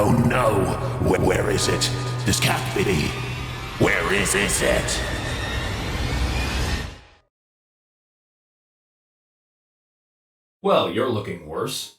no. Where is it? This can't be. Where is it? Well, you're looking worse.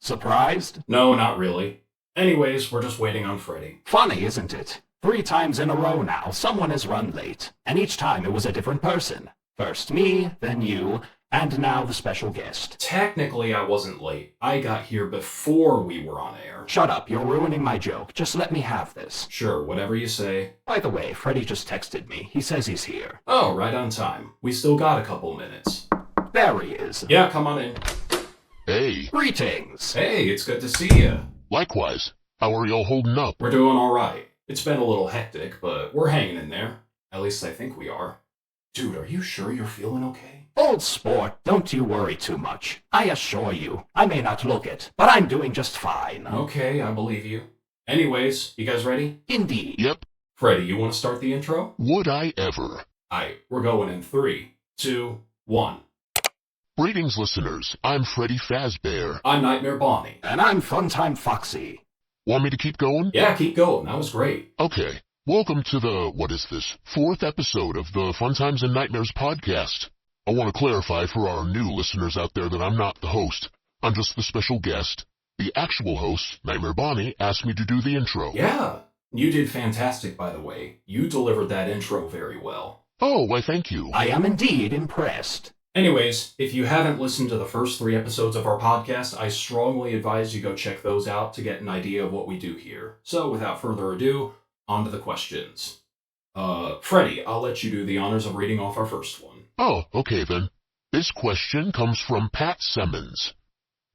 Surprised? No, not really. Anyways, we're just waiting on Freddy. Funny, isn't it? 3 times in a row now, someone has run late, and each time it was a different person. First me, then you, and now the special guest. Technically, I wasn't late. I got here before we were on air. Shut up, you're ruining my joke. Just let me have this. Sure, whatever you say. By the way, Freddy just texted me. He says he's here. Oh, right on time. We still got a couple minutes. There he is. Yeah, come on in. Hey. Greetings. Hey, it's good to see you. Likewise. How are y'all holding up? We're doing alright. It's been a little hectic, but we're hanging in there. At least I think we are. Dude, are you sure you're feeling okay? Old sport, don't you worry too much. I assure you, I may not look it, but I'm doing just fine. Okay, I believe you. Anyways, you guys ready? Indeed. Yep. Freddy, you want to start the intro? Would I ever? Aight, we're going in 3, 2, 1. Greetings, listeners. I'm Freddy Fazbear. I'm Nightmare Bonnie. And I'm Funtime Foxy. Want me to keep going? Yeah, keep going. That was great. Okay. Welcome to the, 4th episode of the Funtimes and Nightmares podcast. I want to clarify for our new listeners out there that I'm not the host. I'm just the special guest. The actual host, Nightmare Bonnie, asked me to do the intro. Yeah, you did fantastic, by the way. You delivered that intro very well. Oh, why thank you. I am indeed impressed. Anyways, if you haven't listened to the first 3 episodes of our podcast, I strongly advise you go check those out to get an idea of what we do here. So, without further ado, on to the questions. Freddy, I'll let you do the honors of reading off our first one. Oh, okay then. This question comes from Pat Simmons.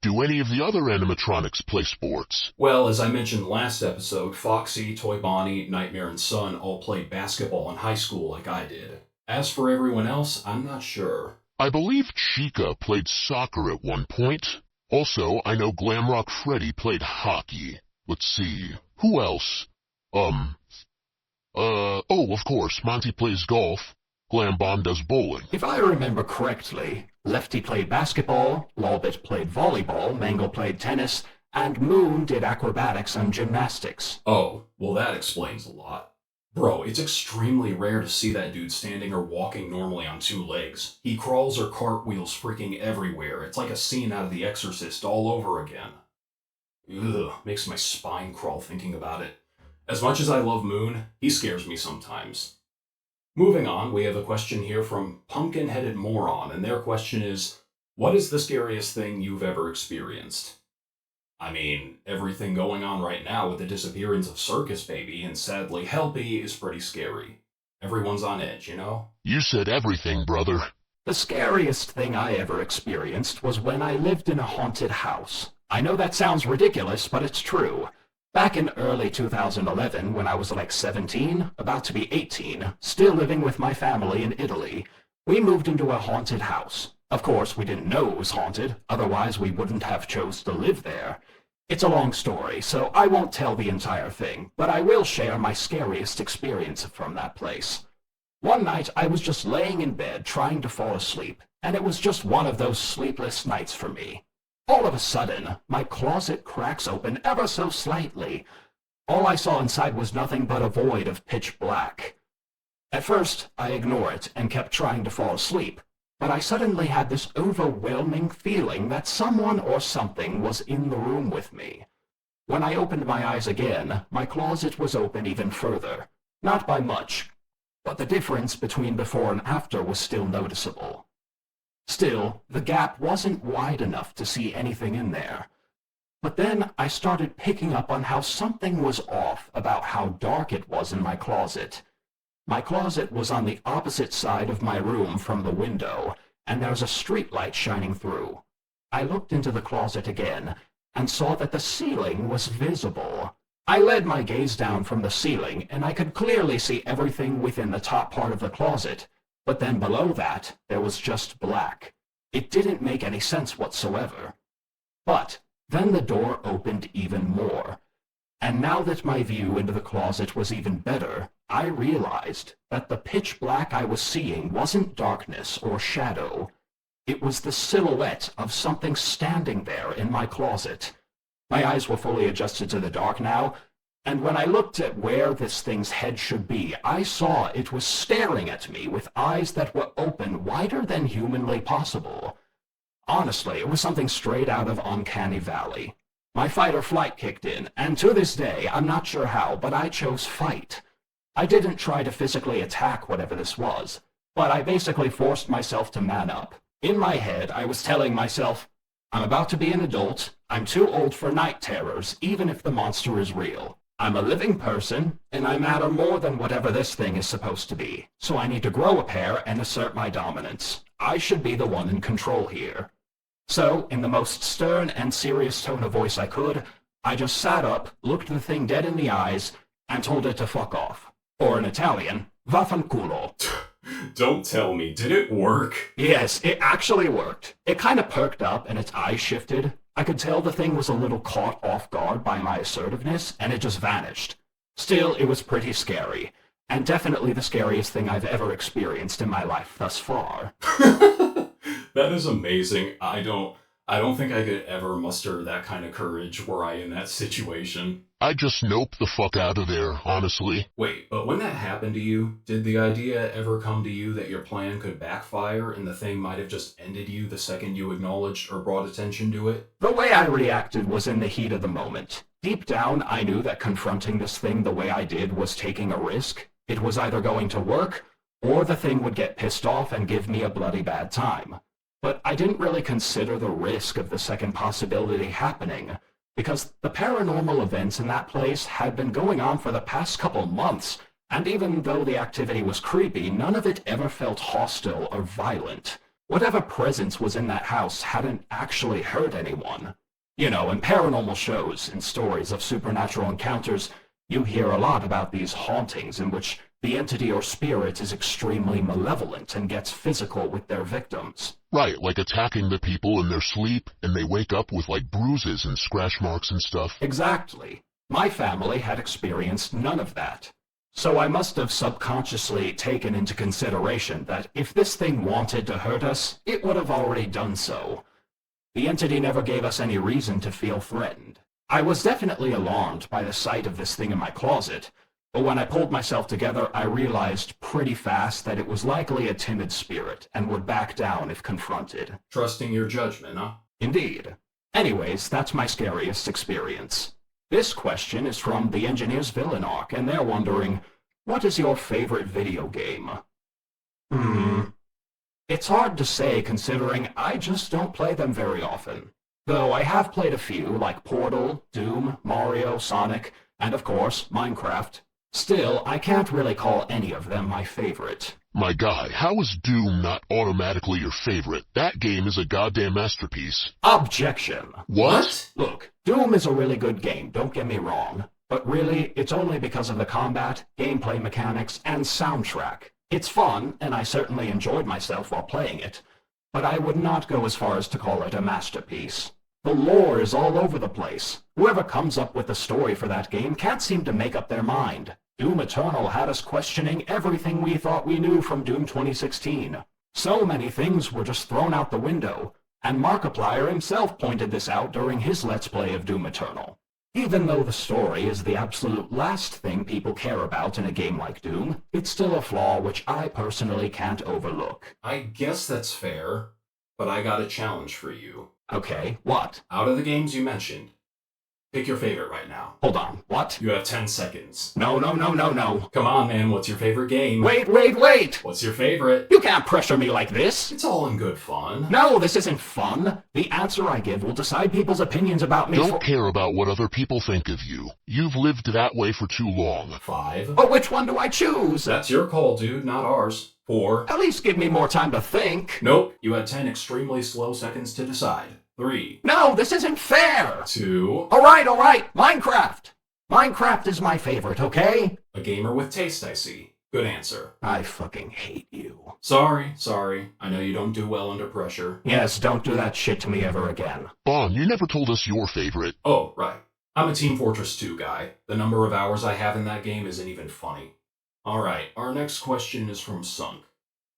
Do any of the other animatronics play sports? Well, as I mentioned last episode, Foxy, Toy Bonnie, Nightmare, and Son all played basketball in high school like I did. As for everyone else, I'm not sure. I believe Chica played soccer at one point. Also, I know Glamrock Freddy played hockey. Let's see, who else? Of course, Monty plays golf. Glam Bomb does bowling. If I remember correctly, Lefty played basketball, Lolbit played volleyball, Mango played tennis, and Moon did acrobatics and gymnastics. Oh, well that explains a lot. Bro, it's extremely rare to see that dude standing or walking normally on 2 legs. He crawls or cartwheels freaking everywhere. It's like a scene out of The Exorcist all over again. Ugh, makes my spine crawl thinking about it. As much as I love Moon, he scares me sometimes. Moving on, we have a question here from Pumpkin-Headed Moron, and their question is, what is the scariest thing you've ever experienced? I mean, everything going on right now with the disappearance of Circus Baby and sadly Helpy is pretty scary. Everyone's on edge, you know? You said everything, brother. The scariest thing I ever experienced was when I lived in a haunted house. I know that sounds ridiculous, but it's true. Back in early 2011, when I was like 17, about to be 18, still living with my family in Italy, we moved into a haunted house. Of course, we didn't know it was haunted, otherwise we wouldn't have chose to live there. It's a long story, so I won't tell the entire thing, but I will share my scariest experience from that place. One night, I was just laying in bed trying to fall asleep, and it was just one of those sleepless nights for me. All of a sudden, my closet cracks open ever so slightly. All I saw inside was nothing but a void of pitch black. At first, I ignored it and kept trying to fall asleep, but I suddenly had this overwhelming feeling that someone or something was in the room with me. When I opened my eyes again, my closet was open even further. Not by much, but the difference between before and after was still noticeable. Still, the gap wasn't wide enough to see anything in there. But then I started picking up on how something was off about how dark it was in my closet. My closet was on the opposite side of my room from the window, and there was a street light shining through. I looked into the closet again, and saw that the ceiling was visible. I led my gaze down from the ceiling, and I could clearly see everything within the top part of the closet, but then below that, there was just black. It didn't make any sense whatsoever. But then the door opened even more, and now that my view into the closet was even better, I realized that the pitch black I was seeing wasn't darkness or shadow. It was the silhouette of something standing there in my closet. My eyes were fully adjusted to the dark now, and when I looked at where this thing's head should be, I saw it was staring at me with eyes that were open wider than humanly possible. Honestly, it was something straight out of Uncanny Valley. My fight or flight kicked in, and to this day, I'm not sure how, but I chose fight. I didn't try to physically attack whatever this was, but I basically forced myself to man up. In my head, I was telling myself, I'm about to be an adult, I'm too old for night terrors, even if the monster is real. I'm a living person, and I matter more than whatever this thing is supposed to be, so I need to grow a pair and assert my dominance. I should be the one in control here. So, in the most stern and serious tone of voice I could, I just sat up, looked the thing dead in the eyes, and told it to fuck off. Or in Italian, vaffanculo. Don't tell me, did it work? Yes, it actually worked. It kind of perked up and its eyes shifted. I could tell the thing was a little caught off guard by my assertiveness, and it just vanished. Still, it was pretty scary, and definitely the scariest thing I've ever experienced in my life thus far. That is amazing. I don't think I could ever muster that kind of courage were I in that situation. I'd just nope the fuck out of there, honestly. Wait, but when that happened to you, did the idea ever come to you that your plan could backfire and the thing might have just ended you the second you acknowledged or brought attention to it? The way I reacted was in the heat of the moment. Deep down, I knew that confronting this thing the way I did was taking a risk. It was either going to work, or the thing would get pissed off and give me a bloody bad time. But I didn't really consider the risk of the second possibility happening, because the paranormal events in that place had been going on for the past couple months, and even though the activity was creepy, none of it ever felt hostile or violent. Whatever presence was in that house hadn't actually hurt anyone. You know, in paranormal shows and stories of supernatural encounters, you hear a lot about these hauntings in which the entity or spirit is extremely malevolent and gets physical with their victims. Right, like attacking the people in their sleep, and they wake up with like bruises and scratch marks and stuff. Exactly. My family had experienced none of that. So I must have subconsciously taken into consideration that if this thing wanted to hurt us, it would have already done so. The entity never gave us any reason to feel threatened. I was definitely alarmed by the sight of this thing in my closet, but when I pulled myself together, I realized pretty fast that it was likely a timid spirit and would back down if confronted. Trusting your judgment, huh? Indeed. Anyways, that's my scariest experience. This question is from the Engineer's Villain arc, and they're wondering, what is your favorite video game? It's hard to say considering I just don't play them very often. Though I have played a few, like Portal, Doom, Mario, Sonic, and of course, Minecraft. Still, I can't really call any of them my favorite. My guy, how is Doom not automatically your favorite? That game is a goddamn masterpiece. Objection. What? Look, Doom is a really good game, don't get me wrong. But really, it's only because of the combat, gameplay mechanics, and soundtrack. It's fun, and I certainly enjoyed myself while playing it. But I would not go as far as to call it a masterpiece. The lore is all over the place. Whoever comes up with the story for that game can't seem to make up their mind. Doom Eternal had us questioning everything we thought we knew from Doom 2016. So many things were just thrown out the window, and Markiplier himself pointed this out during his Let's Play of Doom Eternal. Even though the story is the absolute last thing people care about in a game like Doom, it's still a flaw which I personally can't overlook. I guess that's fair, but I got a challenge for you. Okay, what? Out of the games you mentioned, pick your favorite right now. Hold on, what? You have 10 seconds. No. Come on, man, what's your favorite game? Wait! What's your favorite? You can't pressure me like this! It's all in good fun. No, this isn't fun. The answer I give will decide people's opinions about me Don't care about what other people think of you. You've lived that way for too long. 5. But which one do I choose? That's your call, dude, not ours. 4. At least give me more time to think. Nope, you had 10 extremely slow seconds to decide. 3. No, this isn't fair! 2. All right, Minecraft! Minecraft is my favorite, okay? A gamer with taste, I see. Good answer. I fucking hate you. Sorry. I know you don't do well under pressure. Yes, don't do that shit to me ever again. Bon, you never told us your favorite. Oh, right. I'm a Team Fortress 2 guy. The number of hours I have in that game isn't even funny. Alright, our next question is from Sunk.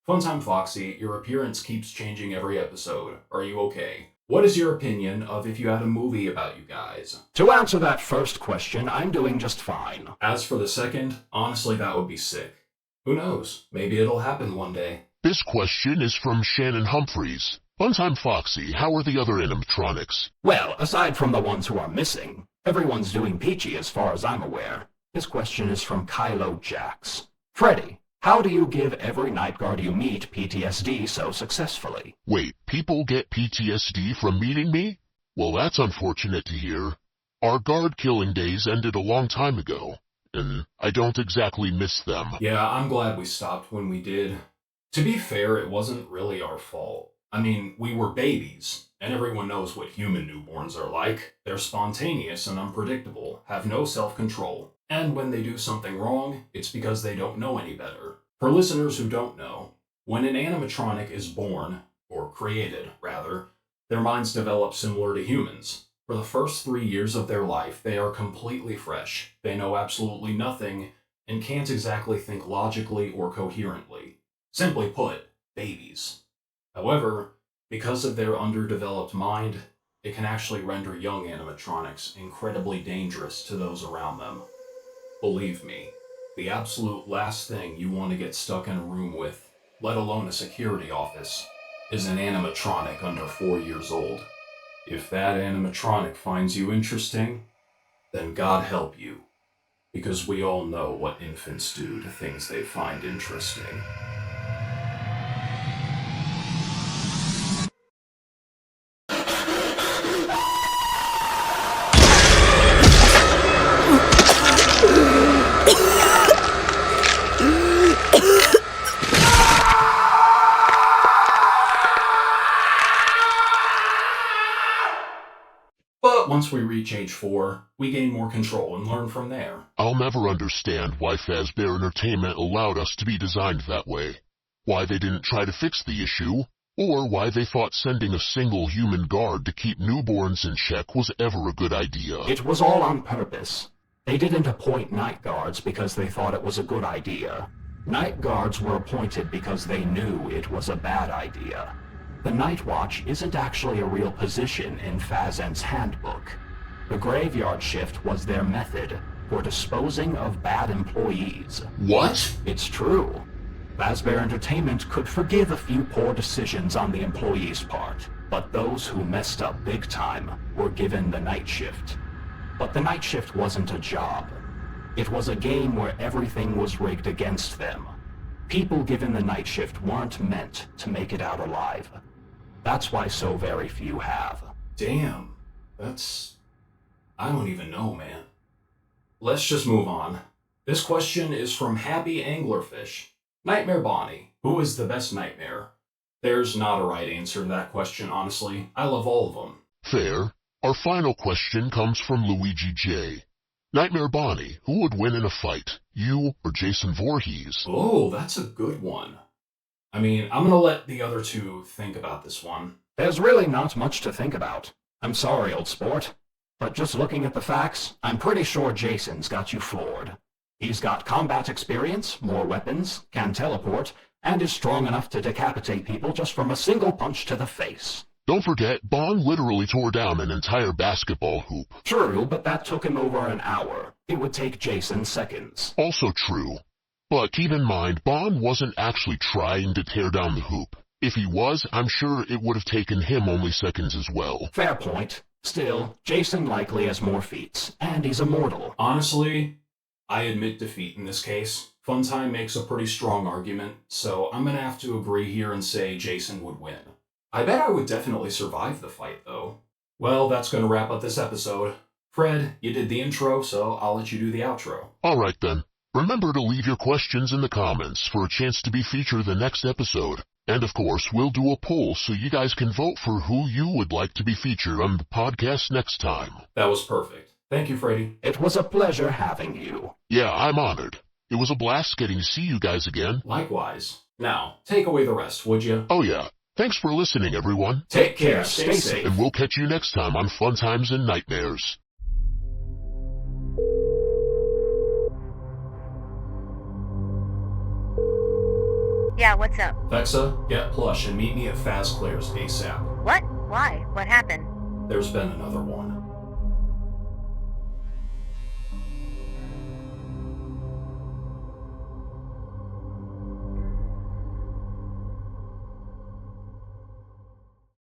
Funtime Foxy, your appearance keeps changing every episode. Are you okay? What is your opinion of if you had a movie about you guys? To answer that first question, I'm doing just fine. As for the second, honestly, that would be sick. Who knows? Maybe it'll happen one day. This question is from Shannon Humphreys. Funtime Foxy, how are the other animatronics? Well, aside from the ones who are missing, everyone's doing peachy as far as I'm aware. This question is from Kylo Jax. Freddy, how do you give every night guard you meet PTSD so successfully? Wait, people get PTSD from meeting me? Well, that's unfortunate to hear. Our guard killing days ended a long time ago, and I don't exactly miss them. Yeah, I'm glad we stopped when we did. To be fair, it wasn't really our fault. I mean, we were babies, and everyone knows what human newborns are like. They're spontaneous and unpredictable, have no self-control, and when they do something wrong, it's because they don't know any better. For listeners who don't know, when an animatronic is born, or created, rather, their minds develop similar to humans. For the first 3 years of their life, they are completely fresh. They know absolutely nothing, and can't exactly think logically or coherently. Simply put, babies. However, because of their underdeveloped mind, it can actually render young animatronics incredibly dangerous to those around them. Believe me, the absolute last thing you want to get stuck in a room with, let alone a security office, is an animatronic under 4 years old. If that animatronic finds you interesting, then God help you, because we all know what infants do to things they find interesting. But once we reach age 4, we gain more control and learn from there. I'll never understand why Fazbear Entertainment allowed us to be designed that way. Why they didn't try to fix the issue, or why they thought sending a single human guard to keep newborns in check was ever a good idea. It was all on purpose. They didn't appoint night guards because they thought it was a good idea. Night guards were appointed because they knew it was a bad idea. The Night Watch isn't actually a real position in Fazent's handbook. The graveyard shift was their method for disposing of bad employees. What? It's true. Fazbear Entertainment could forgive a few poor decisions on the employees' part, but those who messed up big time were given the night shift. But the night shift wasn't a job. It was a game where everything was rigged against them. People given the night shift weren't meant to make it out alive. That's why so very few have. Damn. I don't even know, man. Let's just move on. This question is from Happy Anglerfish. Nightmare Bonnie, who is the best nightmare? There's not a right answer to that question, honestly. I love all of them. Fair. Our final question comes from Luigi J. Nightmare Bonnie, who would win in a fight, you or Jason Voorhees? Oh, that's a good one. I mean, I'm gonna let the other two think about this one. There's really not much to think about. I'm sorry, old sport. But just looking at the facts, I'm pretty sure Jason's got you floored. He's got combat experience, more weapons, can teleport, and is strong enough to decapitate people just from a single punch to the face. Don't forget, Bond literally tore down an entire basketball hoop. True, but that took him over an hour. It would take Jason seconds. Also true. But keep in mind, Bond wasn't actually trying to tear down the hoop. If he was, I'm sure it would have taken him only seconds as well. Fair point. Still, Jason likely has more feats, and he's immortal. Honestly, I admit defeat in this case. Funtime makes a pretty strong argument, so I'm gonna have to agree here and say Jason would win. I bet I would definitely survive the fight, though. Well, that's gonna wrap up this episode. Fred, you did the intro, so I'll let you do the outro. Alright then. Remember to leave your questions in the comments for a chance to be featured the next episode. And of course, we'll do a poll so you guys can vote for who you would like to be featured on the podcast next time. That was perfect. Thank you, Freddy. It was a pleasure having you. Yeah, I'm honored. It was a blast getting to see you guys again. Likewise. Now, take away the rest, would you? Oh yeah. Thanks for listening, everyone. Take care, stay safe. And we'll catch you next time on Funtimes and Nightmares. Yeah, what's up? Fexa, get plush and meet me at FazClare's ASAP. What? Why? What happened? There's been another one.